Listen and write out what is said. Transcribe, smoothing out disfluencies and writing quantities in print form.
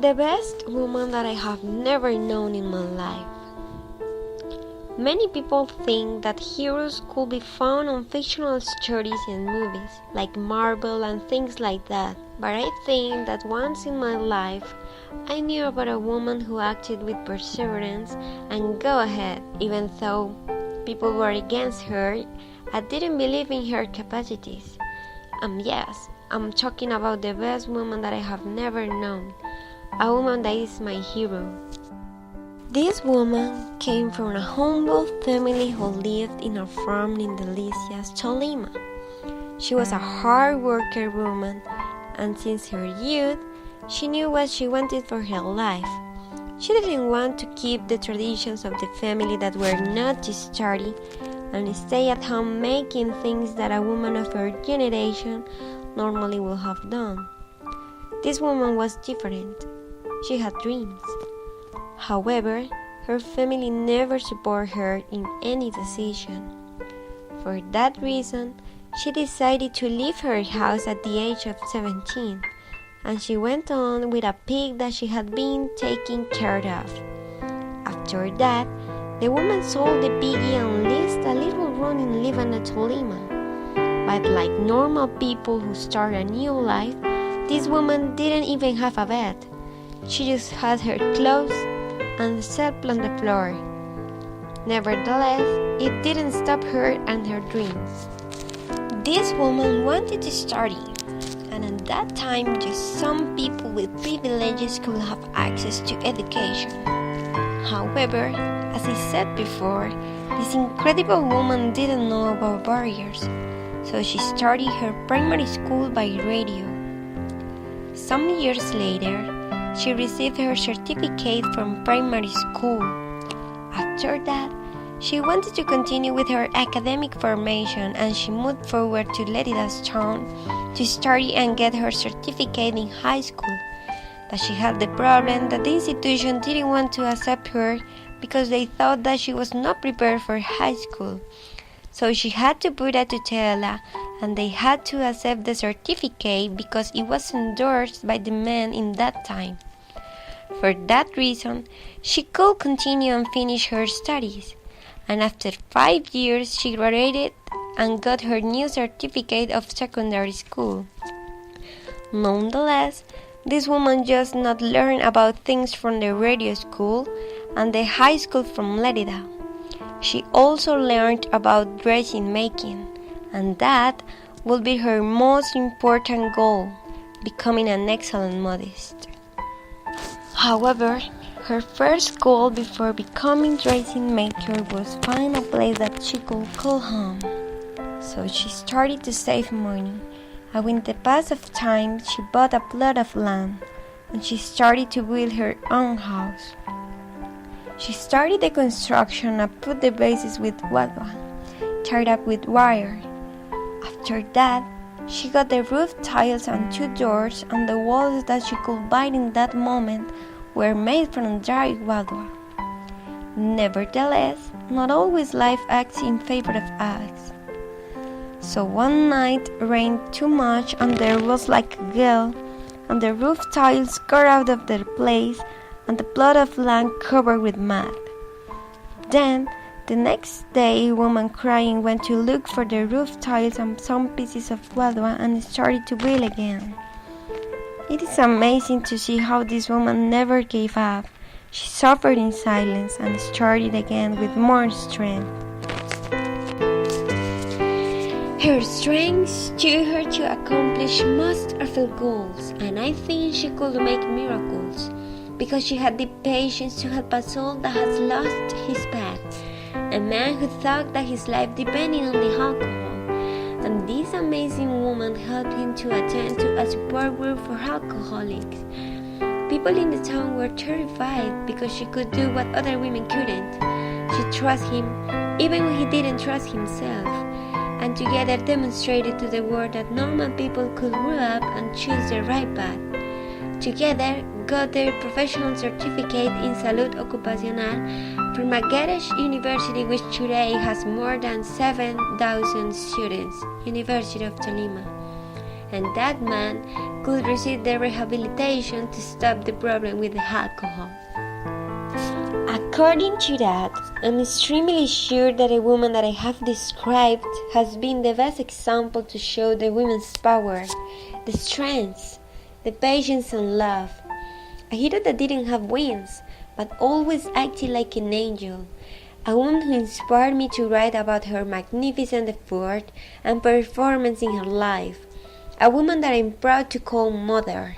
The best woman that I have never known in my life. Many people think that heroes could be found on fictional stories and movies, like Marvel and things like that. But I think that once in my life, I knew about a woman who acted with perseverance and go ahead, even though people were against her. I didn't believe in her capacities. Yes, I'm talking about the best woman that I have never known. A woman that is my hero. This woman came from a humble family who lived in a farm in Delicias, Tolima. She was a hard worker woman, and since her youth, she knew what she wanted for her life. She didn't want to keep the traditions of the family that were not to study and stay at home making things that a woman of her generation normally would have done. This woman was different. She had dreams. However, her family never supported her in any decision. For that reason, she decided to leave her house at the age of 17, and she went on with a pig that she had been taking care of. After that, the woman sold the piggy and lived a little run in Livana, Tolima. But like normal people who start a new life, this woman didn't even have a bed. She just had her clothes and slept on the floor. Nevertheless, it didn't stop her and her dreams. This woman wanted to study, and at that time just some people with privileges could have access to education. However, as I said before, this incredible woman didn't know about barriers, so she started her primary school by radio. Some years later, she received her certificate from primary school. After that, she wanted to continue with her academic formation and she moved forward to Lérida's town to study and get her certificate in high school. But she had the problem that the institution didn't want to accept her because they thought that she was not prepared for high school. So she had to put a tutela and they had to accept the certificate because it was endorsed by the men in that time. For that reason, she could continue and finish her studies. And after 5 years, she graduated and got her new certificate of secondary school. Nonetheless, this woman just not learned about things from the radio school and the high school from Lérida. She also learned about dressing making, and that will be her most important goal, becoming an excellent modist. However, her first goal before becoming dressing maker was find a place that she could call home. So she started to save money, and with the pass of time, she bought a plot of land, and she started to build her own house. She started the construction and put the bases with guadua, tied up with wire. After that, she got the roof tiles and 2 doors, and the walls that she could buy in that moment were made from dry guadua. Nevertheless, not always life acts in favor of us. So one night rained too much and there was like a gale, and the roof tiles got out of their place and the plot of land covered with mud. Then, the next day, a woman crying went to look for the roof tiles and some pieces of guadua and started to build again. It is amazing to see how this woman never gave up. She suffered in silence and started again with more strength. Her strength drew her to accomplish most of her goals, and I think she could make miracles because she had the patience to help a soul that has lost his path, a man who thought that his life depended on the alcohol. And this amazing woman helped him to attend to a support group for alcoholics. People in the town were terrified because she could do what other women couldn't. She trusted him even when he didn't trust himself, and together demonstrated to the world that normal people could grow up and choose the right path. Together, got their professional certificate in Salud Ocupacional from Magallanes University, which today has more than 7,000 students, University of Tolima. and that man could receive the rehabilitation to stop the problem with the alcohol. According to that, I'm extremely sure that a woman that I have described has been the best example to show the women's power, the strength, the patience and love. A hero that didn't have wings, but always acted like an angel. A woman who inspired me to write about her magnificent effort and performance in her life. A woman that I'm proud to call mother.